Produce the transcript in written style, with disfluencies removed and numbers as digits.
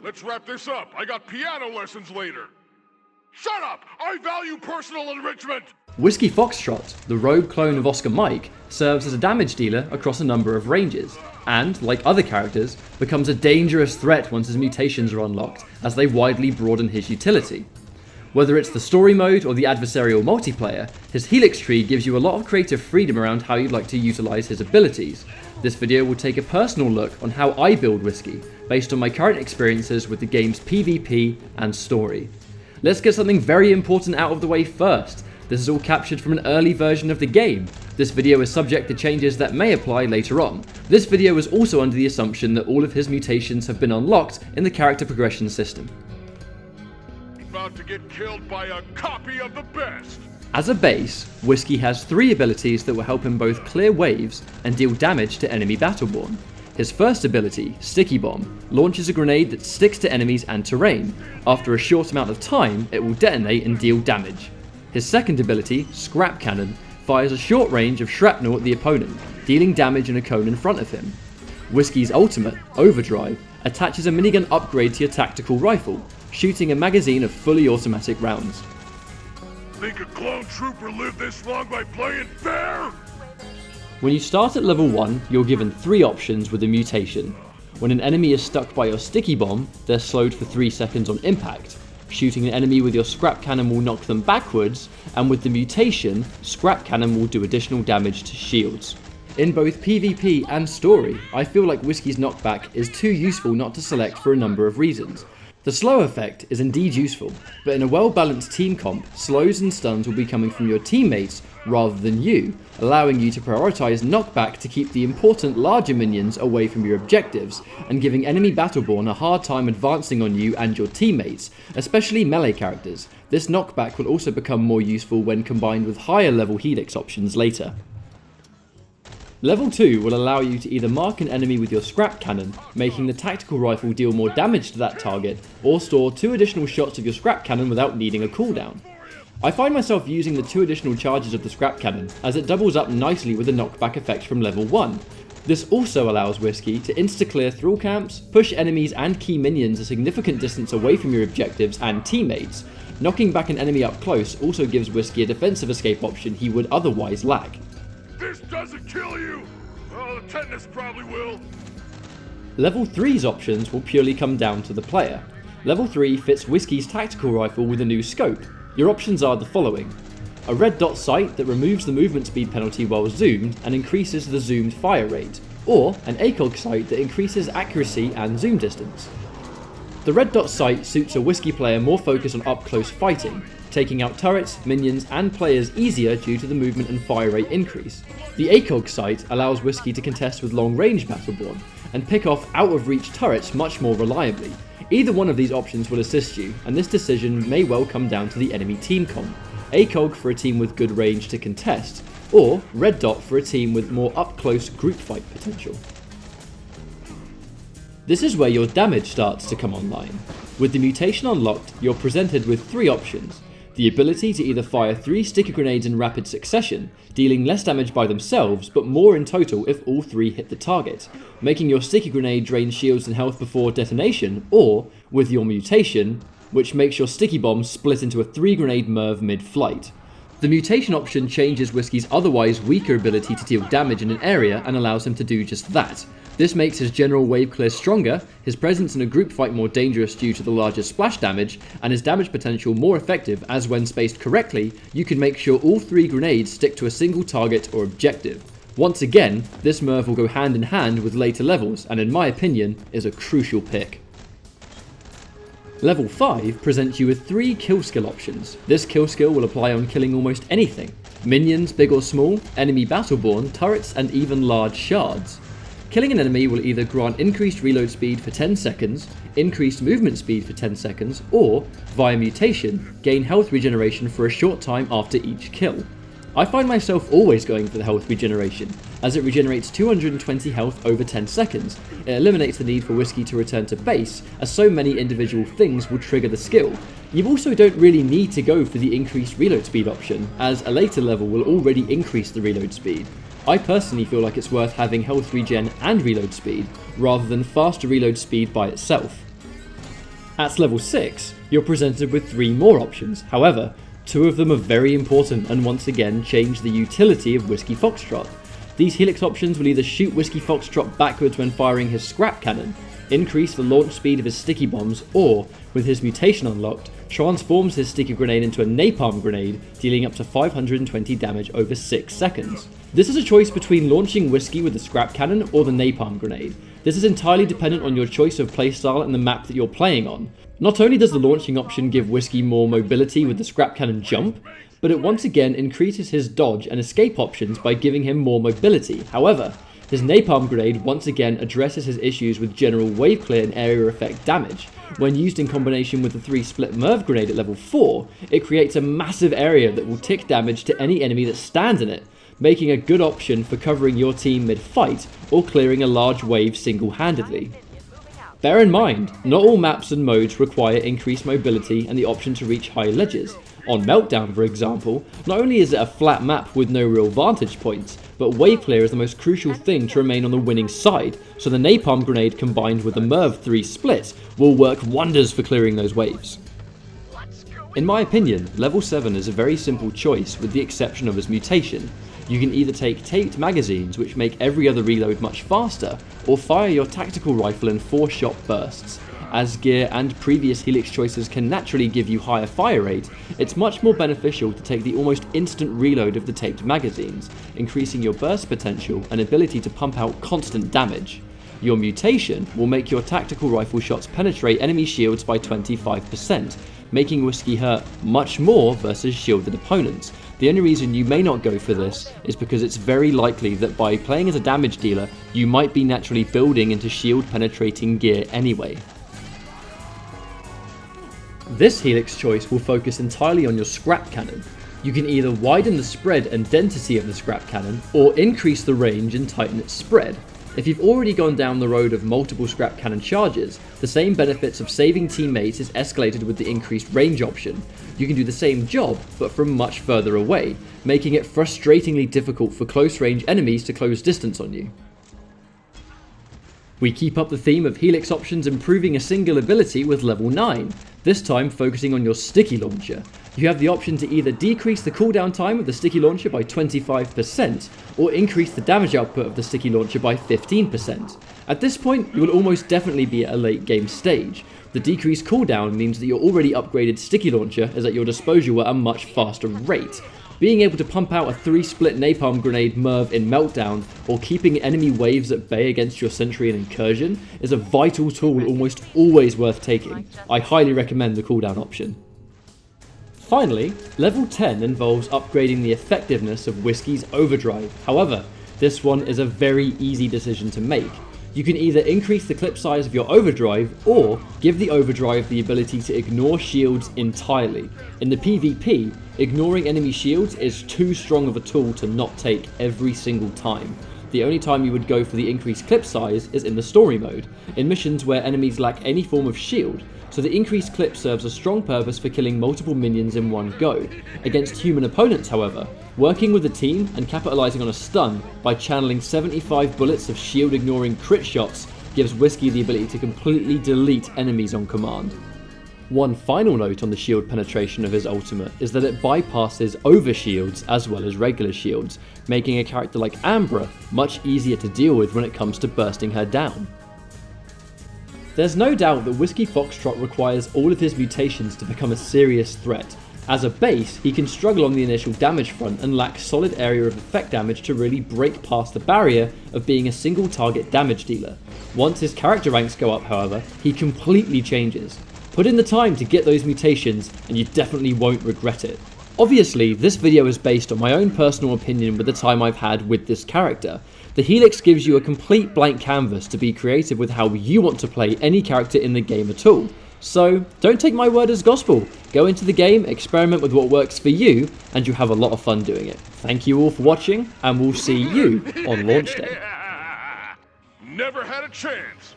Let's wrap this up. I got piano lessons later. Shut up! I value personal enrichment! Whiskey Foxtrot, the rogue clone of Oscar Mike, serves as a damage dealer across a number of ranges, and, like other characters, becomes a dangerous threat once his mutations are unlocked, as they widely broaden his utility. Whether it's the story mode or the adversarial multiplayer, his Helix tree gives you a lot of creative freedom around how you'd like to utilise his abilities. This video will take a personal look on how I build Whiskey, based on my current experiences with the game's PvP and story. Let's get something very important out of the way first. This is all captured from an early version of the game. This video is subject to changes that may apply later on. This video is also under the assumption that all of his mutations have been unlocked in the character progression system. About to get killed by a copy of the best! As a base, Whiskey has 3 abilities that will help him both clear waves and deal damage to enemy Battleborn. His first ability, Sticky Bomb, launches a grenade that sticks to enemies and terrain. After a short amount of time, it will detonate and deal damage. His second ability, Scrap Cannon, fires a short range of shrapnel at the opponent, dealing damage in a cone in front of him. Whiskey's ultimate, Overdrive, attaches a minigun upgrade to your tactical rifle, shooting a magazine of fully automatic rounds. Think a clone trooper lived this long by playing fair? When you start at level 1, you're given 3 options with a mutation. When an enemy is stuck by your Sticky Bomb, they're slowed for 3 seconds on impact. Shooting an enemy with your Scrap Cannon will knock them backwards, and with the mutation, Scrap Cannon will do additional damage to shields. In both PvP and story, I feel like Whiskey's knockback is too useful not to select for a number of reasons. The slow effect is indeed useful, but in a well-balanced team comp, slows and stuns will be coming from your teammates rather than you, allowing you to prioritise knockback to keep the important larger minions away from your objectives, and giving enemy Battleborn a hard time advancing on you and your teammates, especially melee characters. This knockback will also become more useful when combined with higher level Helix options later. Level 2 will allow you to either mark an enemy with your Scrap Cannon, making the tactical rifle deal more damage to that target, or store 2 additional shots of your Scrap Cannon without needing a cooldown. I find myself using the 2 additional charges of the Scrap Cannon, as it doubles up nicely with the knockback effect from level 1. This also allows Whiskey to insta-clear thrall camps, push enemies and key minions a significant distance away from your objectives and teammates. Knocking back an enemy up close also gives Whiskey a defensive escape option he would otherwise lack. This doesn't kill you! Oh, the tetanus probably will. Level 3's options will purely come down to the player. Level 3 fits Whiskey's tactical rifle with a new scope. Your options are the following: a red dot sight that removes the movement speed penalty while zoomed and increases the zoomed fire rate, or an ACOG sight that increases accuracy and zoom distance. The red dot sight suits a Whiskey player more focused on up close fighting, taking out turrets, minions and players easier due to the movement and fire rate increase. The ACOG sight allows Whiskey to contest with long range Battleborn, and pick off out of reach turrets much more reliably. Either one of these options will assist you, and this decision may well come down to the enemy team comp. ACOG for a team with good range to contest, or red dot for a team with more up close group fight potential. This is where your damage starts to come online. With the mutation unlocked, you're presented with 3 options. The ability to either fire 3 sticky grenades in rapid succession, dealing less damage by themselves but more in total if all 3 hit the target, making your sticky grenade drain shields and health before detonation, or, with your mutation, which makes your sticky bomb split into a 3 grenade MERV mid-flight. The mutation option changes Whiskey's otherwise weaker ability to deal damage in an area and allows him to do just that. This makes his general wave clear stronger, his presence in a group fight more dangerous due to the larger splash damage, and his damage potential more effective as when spaced correctly, you can make sure all 3 grenades stick to a single target or objective. Once again, this MERV will go hand in hand with later levels and in my opinion is a crucial pick. Level 5 presents you with 3 kill skill options. This kill skill will apply on killing almost anything: minions big or small, enemy Battleborn, turrets and even large shards. Killing an enemy will either grant increased reload speed for 10 seconds, increased movement speed for 10 seconds, or, via mutation, gain health regeneration for a short time after each kill. I find myself always going for the health regeneration, as it regenerates 220 health over 10 seconds. It eliminates the need for Whiskey to return to base, as so many individual things will trigger the skill. You also don't really need to go for the increased reload speed option, as a later level will already increase the reload speed. I personally feel like it's worth having health regen and reload speed, rather than faster reload speed by itself. At level 6, you're presented with 3 more options. However, 2 of them are very important and once again change the utility of Whiskey Foxtrot. These Helix options will either shoot Whiskey Foxtrot backwards when firing his scrap cannon, increase the launch speed of his sticky bombs, or, with his mutation unlocked, transforms his sticky grenade into a napalm grenade, dealing up to 520 damage over 6 seconds. This is a choice between launching Whiskey with the scrap cannon or the napalm grenade. This is entirely dependent on your choice of playstyle and the map that you're playing on. Not only does the launching option give Whiskey more mobility with the scrap cannon jump, but it once again increases his dodge and escape options by giving him more mobility. However, his napalm grenade once again addresses his issues with general wave clear and area effect damage. When used in combination with the 3 split Merv grenade at level 4, it creates a massive area that will tick damage to any enemy that stands in it, making a good option for covering your team mid-fight or clearing a large wave single-handedly. Bear in mind, not all maps and modes require increased mobility and the option to reach high ledges. On Meltdown, for example, not only is it a flat map with no real vantage points, but wave clear is the most crucial thing to remain on the winning side, so the napalm grenade combined with the Merv 3 split will work wonders for clearing those waves. In my opinion, level 7 is a very simple choice with the exception of his mutation. You can either take taped magazines, which make every other reload much faster, or fire your tactical rifle in 4-shot bursts. As gear and previous Helix choices can naturally give you higher fire rate, it's much more beneficial to take the almost instant reload of the taped magazines, increasing your burst potential and ability to pump out constant damage. Your mutation will make your tactical rifle shots penetrate enemy shields by 25%, making Whiskey hurt much more versus shielded opponents. The only reason you may not go for this is because it's very likely that by playing as a damage dealer, you might be naturally building into shield penetrating gear anyway. This Helix choice will focus entirely on your scrap cannon. You can either widen the spread and density of the scrap cannon, or increase the range and tighten its spread. If you've already gone down the road of multiple scrap cannon charges, the same benefits of saving teammates is escalated with the increased range option. You can do the same job, but from much further away, making it frustratingly difficult for close range enemies to close distance on you. We keep up the theme of Helix options improving a single ability with level 9, this time focusing on your sticky launcher. You have the option to either decrease the cooldown time of the sticky launcher by 25%, or increase the damage output of the sticky launcher by 15%. At this point, you will almost definitely be at a late game stage. The decreased cooldown means that your already upgraded sticky launcher is at your disposal at a much faster rate. Being able to pump out a 3-split napalm grenade Merv in Meltdown, or keeping enemy waves at bay against your sentry and incursion, is a vital tool almost always worth taking. I highly recommend the cooldown option. Finally, level 10 involves upgrading the effectiveness of Whiskey's overdrive. However, this one is a very easy decision to make. You can either increase the clip size of your overdrive, or give the overdrive the ability to ignore shields entirely. In the PvP, ignoring enemy shields is too strong of a tool to not take every single time. The only time you would go for the increased clip size is in the story mode, in missions where enemies lack any form of shield, so the increased clip serves a strong purpose for killing multiple minions in one go. Against human opponents, however, working with a team and capitalizing on a stun by channeling 75 bullets of shield ignoring crit shots gives Whiskey the ability to completely delete enemies on command. One final note on the shield penetration of his ultimate is that it bypasses overshields as well as regular shields, making a character like Ambra much easier to deal with when it comes to bursting her down. There's no doubt that Whiskey Foxtrot requires all of his mutations to become a serious threat. As a base, he can struggle on the initial damage front and lack solid area of effect damage to really break past the barrier of being a single target damage dealer. Once his character ranks go up, however, he completely changes. Put in the time to get those mutations and you definitely won't regret it. Obviously, this video is based on my own personal opinion with the time I've had with this character. The Helix gives you a complete blank canvas to be creative with how you want to play any character in the game at all. So, don't take my word as gospel. Go into the game, experiment with what works for you, and you'll have a lot of fun doing it. Thank you all for watching, and we'll see you on launch day. Never had a chance.